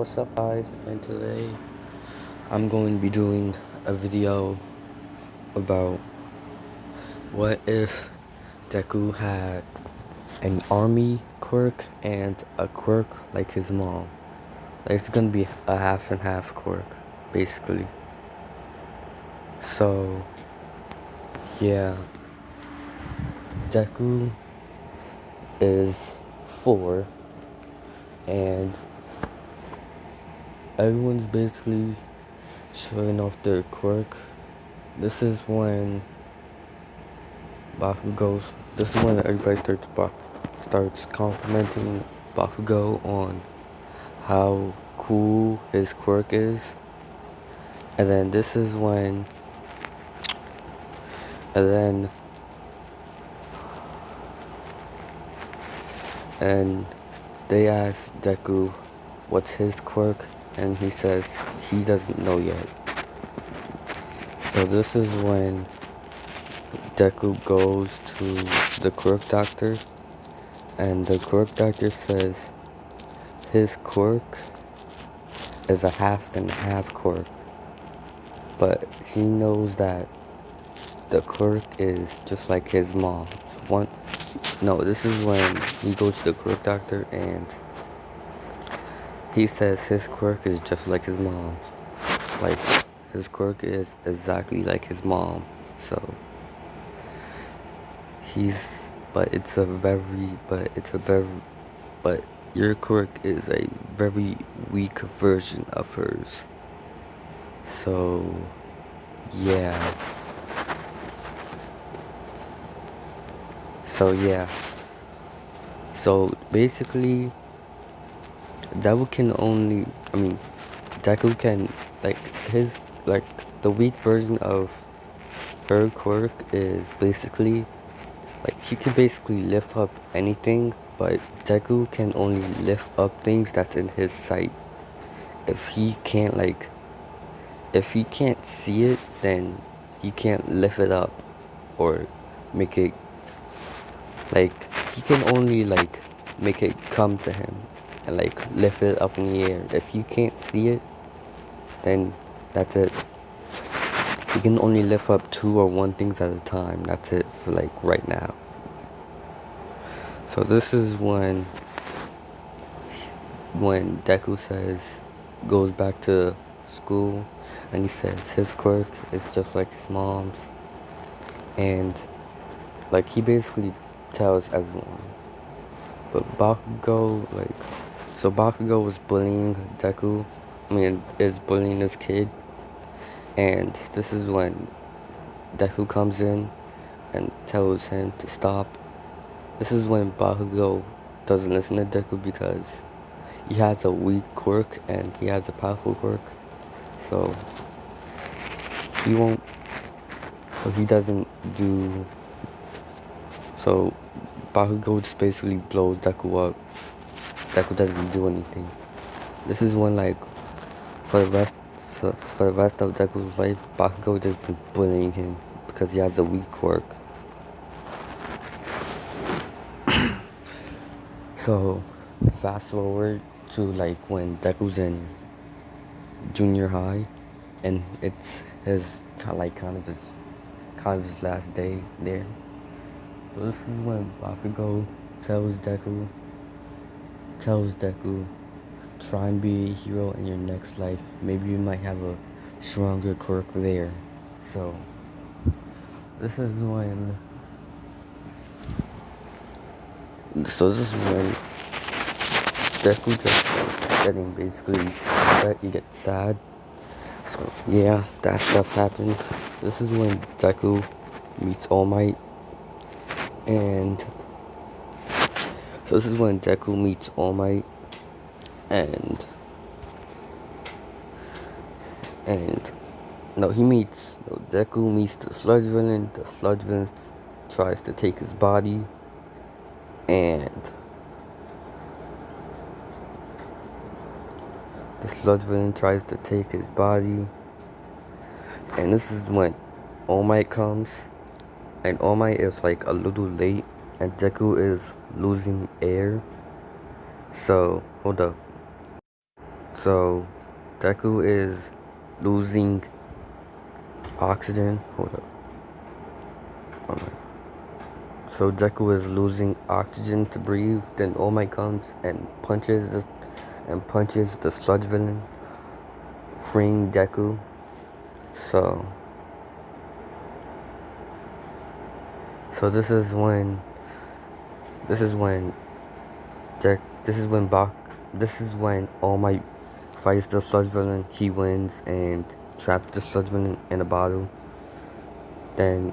what's up guys, and today I'm going to be doing a video about what if Deku had an army quirk and a quirk like his mom. Like, it's gonna be a half and half quirk, basically. So yeah, Deku is 4 and everyone's basically showing off their quirk. This is when This is when everybody starts complimenting Bakugo on how cool his quirk is, and then this is when, and then, and they ask Deku what's his quirk, and he says he doesn't know yet. So this is when Deku goes to the quirk doctor, and the quirk doctor says his quirk is a half and half quirk, but he knows that the quirk is just like his mom's. This is when he goes to the quirk doctor and he says his quirk is just like his mom's. Like, his quirk is exactly like his mom. So but your quirk is a very weak version of hers. So yeah. So basically, Deku can, the weak version of her quirk is basically, she can basically lift up anything, but Deku can only lift up things that's in his sight. If he can't see it, then he can't lift it up or make it, he can only make it come to him and lift it up in the air. If you can't see it, then that's it. He can only lift up 2 or 1 things at a time. That's it for right now. So this is when Deku goes back to school, and he says his quirk is just like his mom's, and he basically tells everyone. But Bakugo was bullying Deku. Is bullying this kid, and this is when Deku comes in and tells him to stop. This is when Bakugo doesn't listen to Deku because he has a weak quirk and he has a powerful quirk. So he won't, so he doesn't do, so Bakugo just basically blows Deku up. Deku doesn't do anything. This is when for the rest of Deku's life, Bakugo just been bullying him because he has a weak quirk. So fast forward to when Deku's in junior high, and it's his kind of his last day there. So this is when Bakugo tells Deku, try and be a hero in your next life. Maybe you might have a stronger quirk there. So this is when Deku just getting basically upset. He gets sad. So yeah, that stuff happens. This is when Deku meets All Might, and Deku meets the sludge villain. The sludge villain tries to take his body, and and this is when All Might comes, and All Might is a little late, and Deku is losing air. So hold up. So Deku is losing oxygen. Hold up. Alright. So Deku is losing oxygen to breathe. Then All Might comes and punches the sludge villain, freeing Deku. So so this is when this is when All Might fights the sludge villain. He wins and traps the sludge villain in a bottle. Then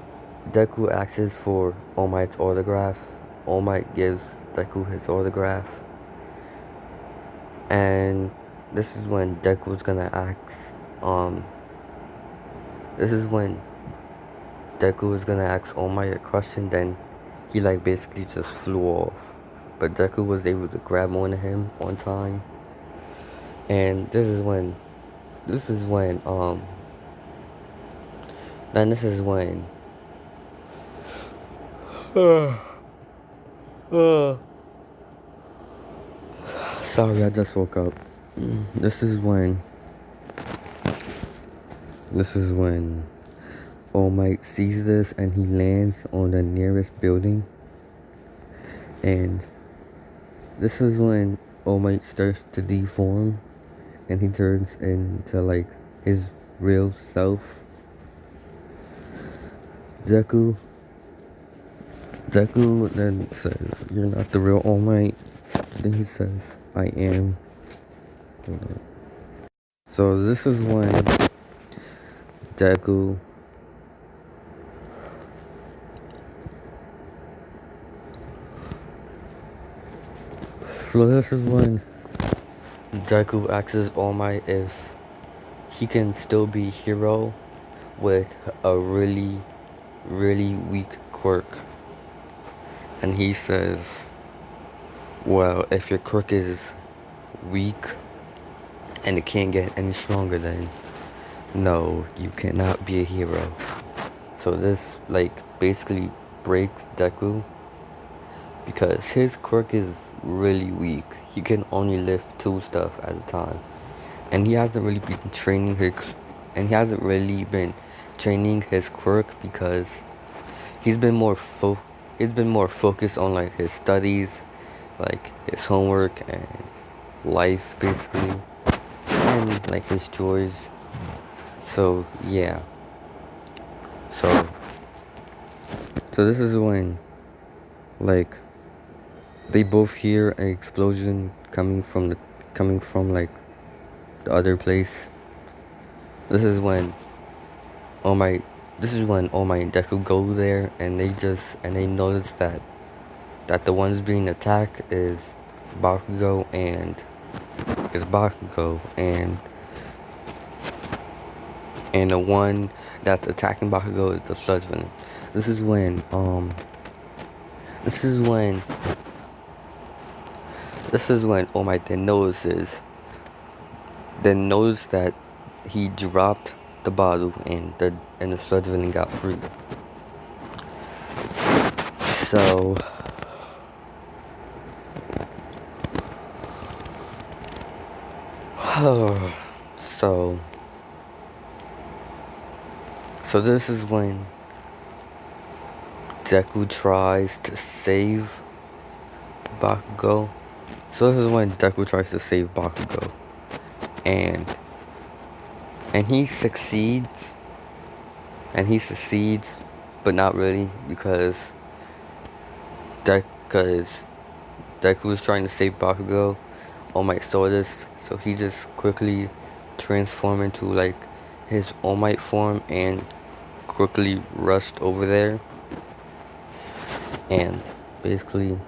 Deku asks for All Might's autograph. All Might gives Deku his autograph. And this is when Deku's gonna ask, this is when Deku is gonna ask All Might a question, then he like basically just flew off. But Deku was able to grab onto him on time. And this is when then this is when sorry, I just woke up. This is when All Might sees this and he lands on the nearest building. And this is when All Might starts to deform and he turns into like his real self. Deku then says, "You're not the real All Might." Then he says, "I am." Hold on. So this is when Deku asks All Might if he can still be hero with a really, really weak quirk. And he says, well, if your quirk is weak and it can't get any stronger, then no, you cannot be a hero. So this like basically breaks Deku because his quirk is really weak. He can only lift 2 stuff at a time. And he hasn't really been training his quirk because he's been more focused on like his studies, like his homework and life basically, and like his chores. So yeah. So this is when like they both hear an explosion coming from like the other place. This is when All Might and Deku go there and they notice that the ones being attacked is Bakugo and the one that's attacking Bakugo is the sludge villain. This is when All Might then notices that he dropped the bottle and the sludge villain got free. So so this is when Deku tries to save Bakugo. And he succeeds. But not really, because Deku is trying to save Bakugo. All Might saw this, so he just quickly transformed into like his All Might form and quickly rushed over there and basically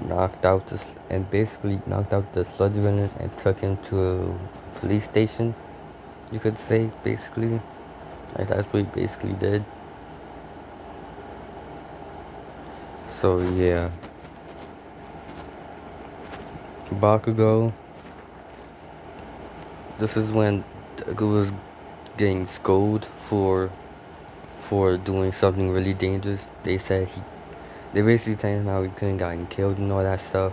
knocked out the sludge villain and took him to a police station, you could say, basically. Like that's what he basically did. So yeah. Bakugo. This is when Deku was getting scolded for doing something really dangerous. They basically told him how he couldn't gotten killed and all that stuff.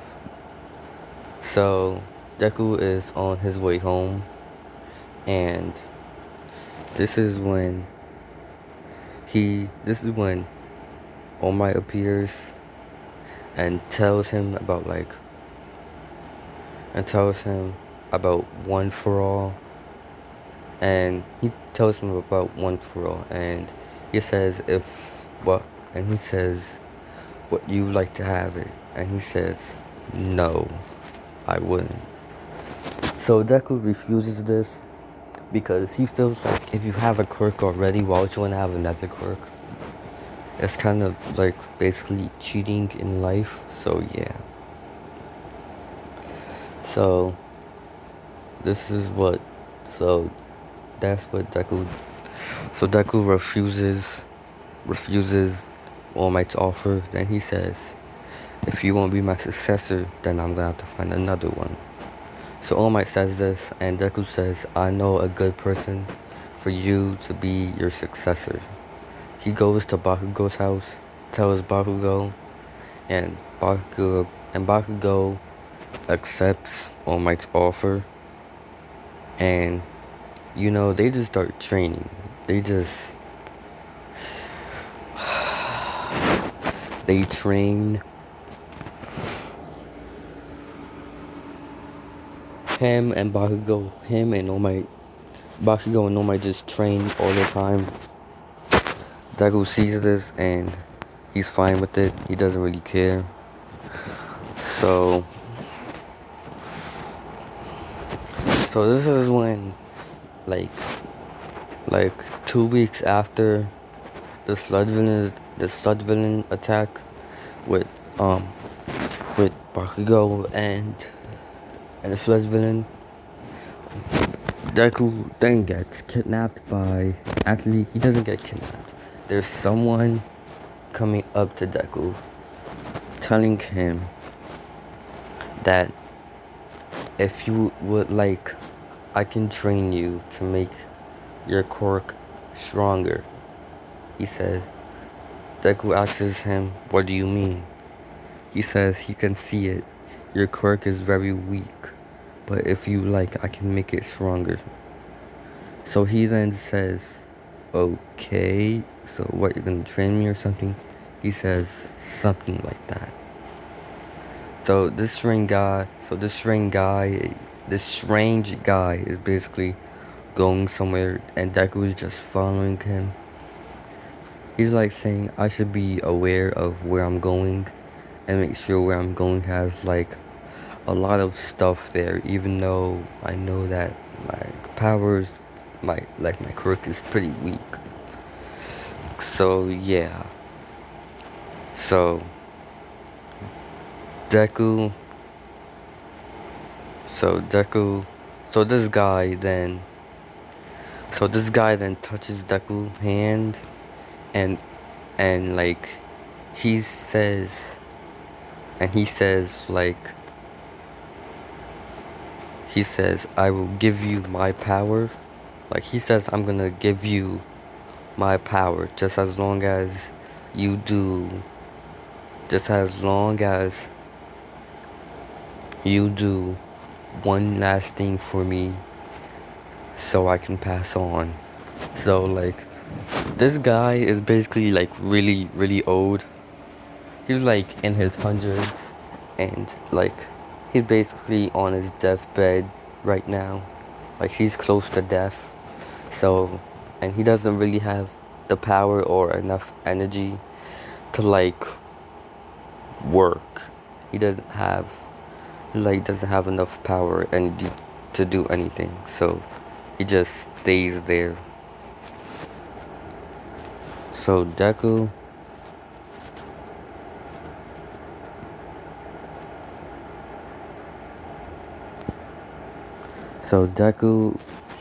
So Deku is on his way home, and this is when this is when All Might appears and tells him about One for All, and he tells him about One for All, and he says if what and he says would you like to have it, and he says no, I wouldn't. So Deku refuses this because he feels like if you have a quirk already, why would you want to have another quirk? It's kind of like basically cheating in life. So yeah. So this is what. So that's what Deku. So Deku refuses All Might's offer. Then he says, "If you won't be my successor, then I'm gonna have to find another one." So All Might says this, and Deku says, "I know a good person for you to be your successor." He goes to Bakugo's house, tells Bakugo, and Bakugo accepts All Might's offer, and they just start training. They train him and Bakugo, him and All Might. Bakugo and All Might just train all the time. Deku sees this and he's fine with it. He doesn't really care. So this is when, like 2 weeks after the sludge villain attack with with Bakugo and the sludge villain, Deku then gets kidnapped by. Actually, he doesn't get kidnapped. There's someone coming up to Deku, telling him that if you would like, I can train you to make your quirk stronger. He says. Deku asks him, "What do you mean?" He says he can see it. Your quirk is very weak, but if you like, I can make it stronger. So he then says, "Okay, so what, you're gonna train me or something?" He says something like that. So this strange guy is basically going somewhere, and Deku is just following him. He's like saying, I should be aware of where I'm going and make sure where I'm going has like a lot of stuff there, even though I know that my quirk is pretty weak. So yeah. So Deku so Deku so this guy then touches Deku's hand, and like he says I will give you my power. Like he says, I'm gonna give you my power just as long as you do one last thing for me so I can pass on. So like this guy is basically like really, really old. He's like in his hundreds, and like he's basically on his deathbed right now. Like he's close to death. So, and he doesn't really have the power or enough energy to like work. He doesn't have enough power or energy to do anything. So he just stays there. So Deku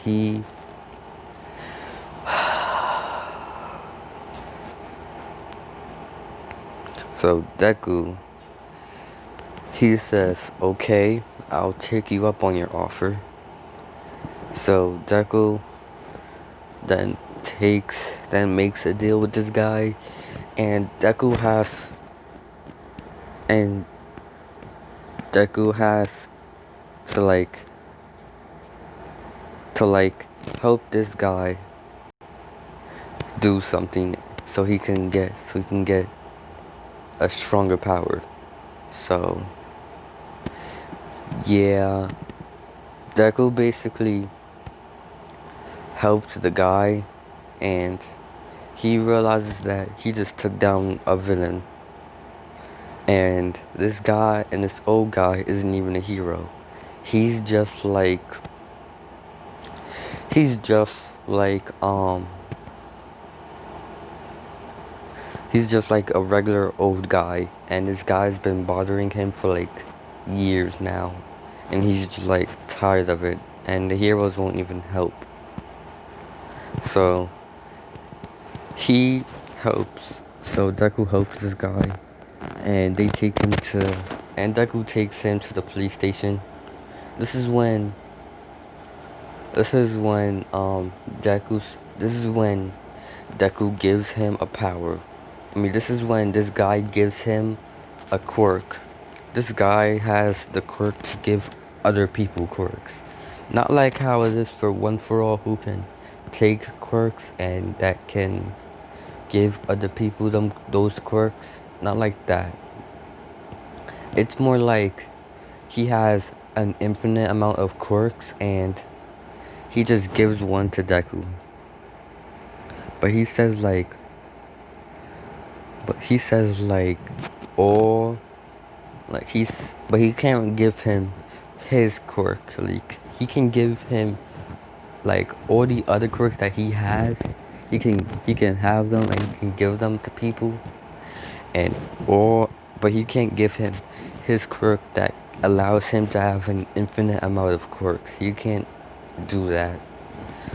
he he says, "Okay, I'll take you up on your offer." So Deku then makes a deal with this guy, and Deku has to like help this guy do something so he can get a stronger power. So yeah, Deku basically helped the guy, and he realizes that he just took down a villain. And this guy and this old guy isn't even a hero. He's just like he's just like um he's just like a regular old guy, and this guy's been bothering him for like years now, and he's just like tired of it, and the heroes won't even help. So he so Deku helps this guy, and they take him to and Deku takes him to the police station. This is when this is when Deku gives him a power. I mean, this is when this guy gives him a quirk. This guy has the quirk to give other people quirks. Not like how it is for One For All, who can take quirks and that can give other people those quirks. Not like that. It's more like he has an infinite amount of quirks and he just gives one to Deku. But he says or like but he can't give him his quirk. Like he can give him like all the other quirks that he has. He can have them and he can give them to people, and but he can't give him his quirk that allows him to have an infinite amount of quirks. He can't do that.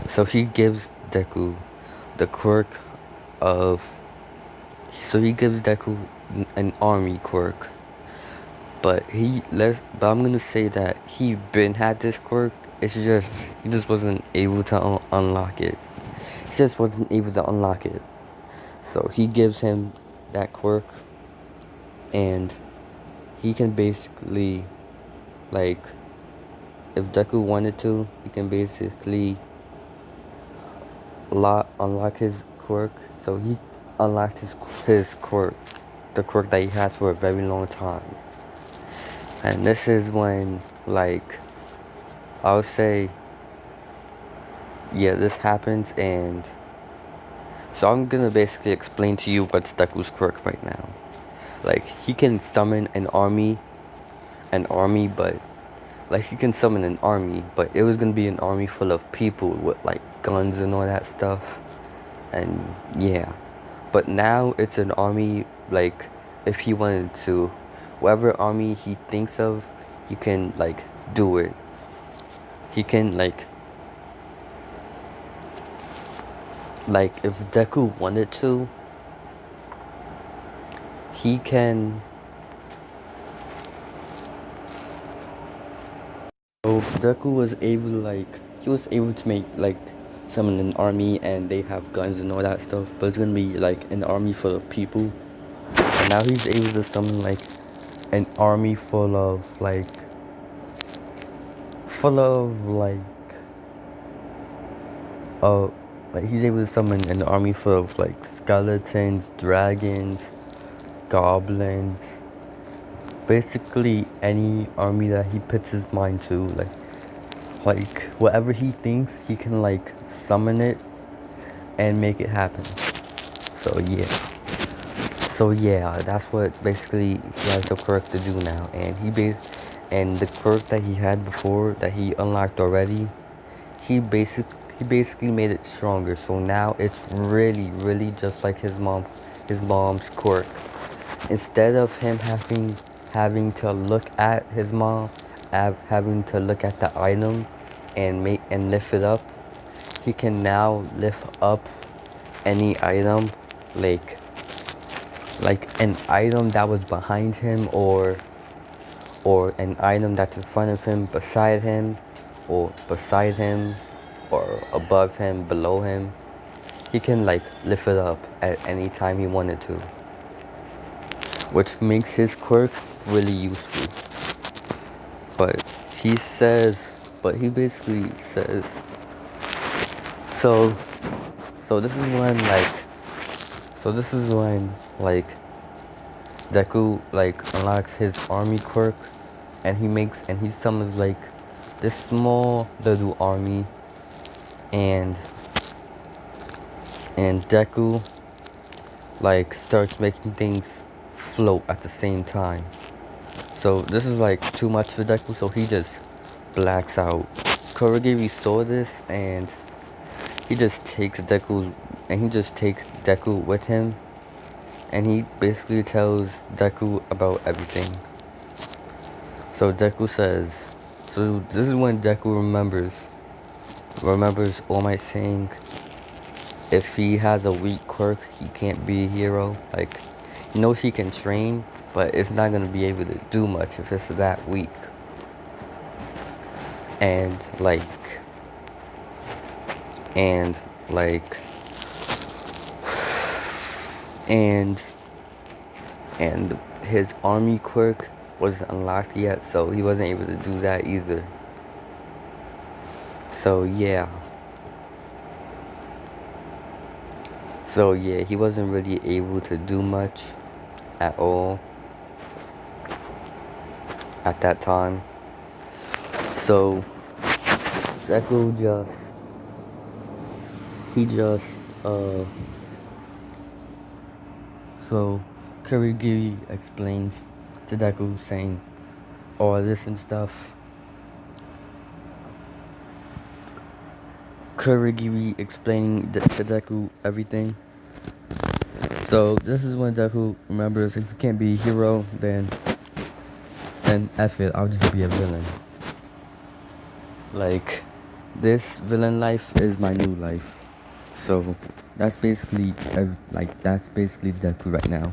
So he gives Deku the quirk of he gives Deku an army quirk. But I'm gonna say that he been had this quirk. It's just he just wasn't able to unlock it. He just wasn't able to unlock it. So he gives him that quirk, and he can basically like if Deku wanted to, he can basically unlock his quirk. So he unlocked his quirk, the quirk that he had for a very long time. And this is when like I would say, yeah, this happens, and so I'm gonna basically explain to you what's Deku's quirk right now. Like he can summon an army, but like he can summon an army, but it was gonna be an army full of people with like guns and all that stuff, and yeah. But now it's an army like if he wanted to, whatever army he thinks of, he can like do it. He can like if Deku wanted to, he can. So Deku was able he was able to make summon an army, and they have guns and all that stuff, but it's gonna be like an army full of people. And now he's able to summon an army full of uh he's able to summon an army full of skeletons, dragons, goblins, basically any army that he puts his mind to, whatever he thinks, he can summon it and make it happen. So yeah, that's what basically he has the quirk to do now, and and the quirk that he had before that he unlocked already, he basically made it stronger. So now it's really just like his mom's quirk. Instead of him having to look at his mom, having to look at the item and lift it up, he can now lift up any item, like an item that was behind him, or an item that's in front of him, beside him, or above him, below him. He can lift it up at any time he wanted to, which makes his quirk really useful. But he says, but he basically says, so, so this is when, like, like, Deku, like, unlocks his army quirk, and he summons, like, this small little army, and Deku, like, starts making things float at the same time. So this is like too much for Deku, so he just blacks out. Kurogiri saw this, and he just takes Deku with him, and he basically tells Deku about everything. So Deku says, so this is when Deku remembers All Might saying, if he has a weak quirk, he can't be a hero. Like, he knows he can train, but it's not gonna be able to do much if it's that weak. And like and like and his army quirk wasn't unlocked yet, so he wasn't able to do that either. So yeah, he wasn't really able to do much at all at that time. So Deku so Kurogiri explains to Deku, saying all this and stuff. Kurogiri explaining to Deku everything. So this is when Deku remembers, if you can't be a hero, then F it, I'll just be a villain. Like, this villain life is my new life. So that's basically Deku right now.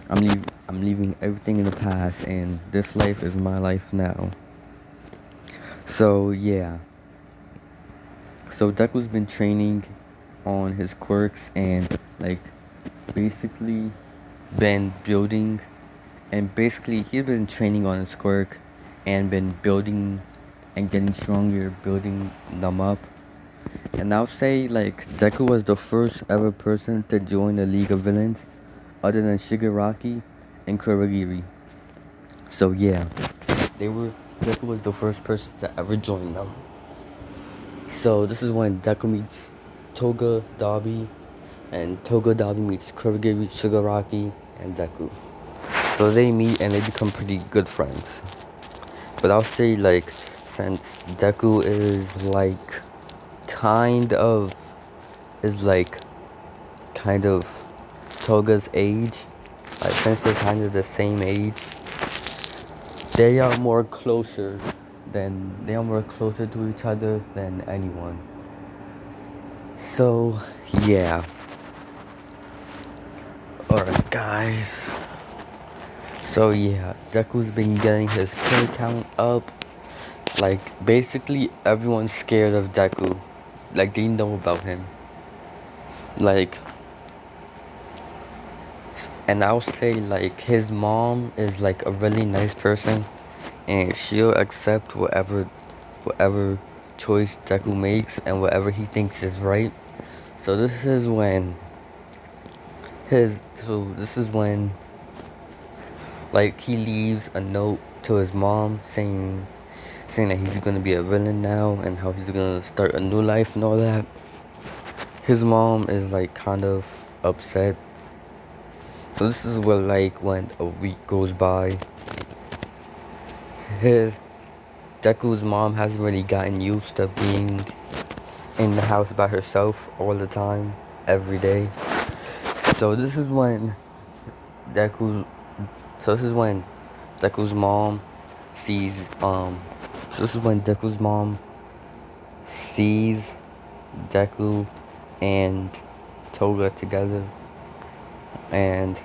I'm leaving everything in the past, and this life is my life now. So yeah. So Deku's been training on his quirks, and like basically been building, and basically he's been training on his quirk and been building and getting stronger, building them up. And I'll say, like, Deku was the first ever person to join the League of Villains, other than Shigaraki and Kurogiri. So yeah, Deku was the first person to ever join them. So this is when Deku meets Toga Dabi, and Toga Dabi meets Kurogiri, Shigaraki, and Deku. So they meet and they become pretty good friends. But I'll say, like, since Deku is like kind of Toga's age, like, since they're kind of the same age, they are more closer to each other than anyone. So yeah. Alright guys. So yeah, Deku's been getting his kill count up. Like, basically everyone's scared of Deku. Like, they know about him. Like, and I'll say, like, his mom is like a really nice person, and she'll accept whatever choice Deku makes and whatever he thinks is right. So this is when like, he leaves a note to his mom saying that he's gonna be a villain now, and how he's gonna start a new life and all that. His mom is like kind of upset. So this is where, like, when a week goes by, Deku's mom hasn't really gotten used to being in the house by herself all the time, every day. So this is when Deku's mom sees Deku and Toga together, and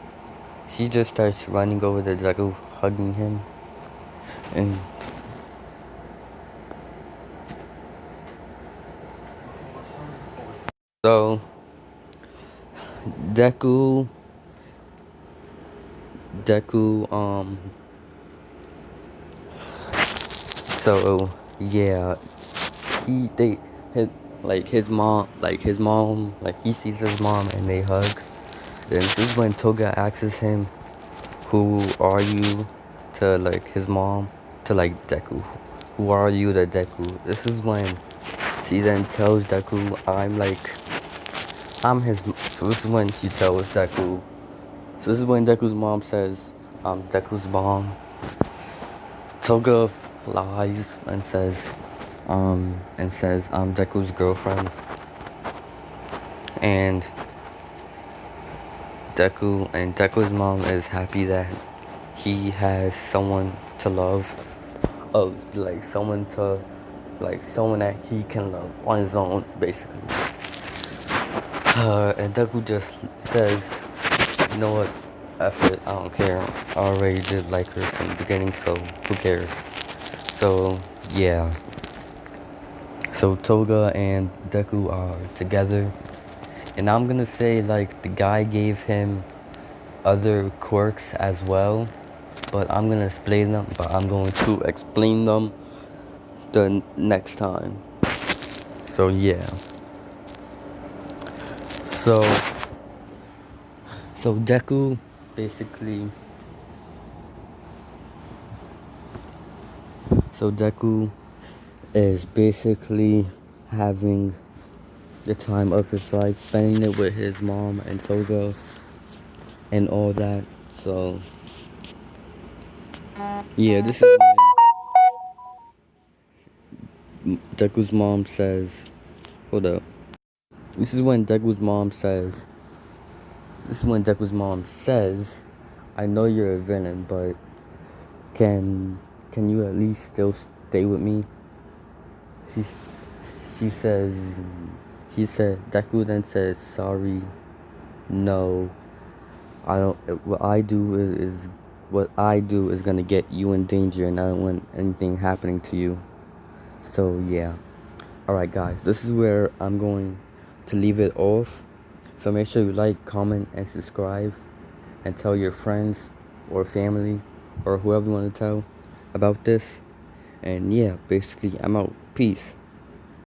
she just starts running over to Deku, hugging him, and so Deku So yeah, he they his his mom like he sees his mom and they hug. Then this is when Toga asks him, "Who are you?" to like his mom to like Deku. Who are you to Deku? This is when she then tells Deku, I'm his. So this is when she tells Deku. So this is when Deku's mom says, Deku's mom. Toga lies and says, I'm Deku's girlfriend. And Deku's mom is happy that he has someone to love. Like someone that he can love on his own, basically. And Deku just says, you know what, F it, I don't care. I already did like her from the beginning, so who cares? So, yeah. So Toga and Deku are together. And I'm gonna say, like, the guy gave him other quirks as well. But I'm going to explain them the next time. So, yeah. So Deku basically. So Deku is basically having the time of his life, spending it with his mom and Toga and all that. So yeah, this is when Deku's mom says, hold up. This is when Deku's mom says, I know you're a villain, but can you at least still stay with me? She says, Deku then says, sorry, no, I don't, what I do is gonna get you in danger, and I don't want anything happening to you. So yeah. Alright guys, this is where I'm going to leave it off. So make sure you like, comment, and subscribe, and tell your friends or family or whoever you want to tell about this. And yeah, basically I'm out. Peace.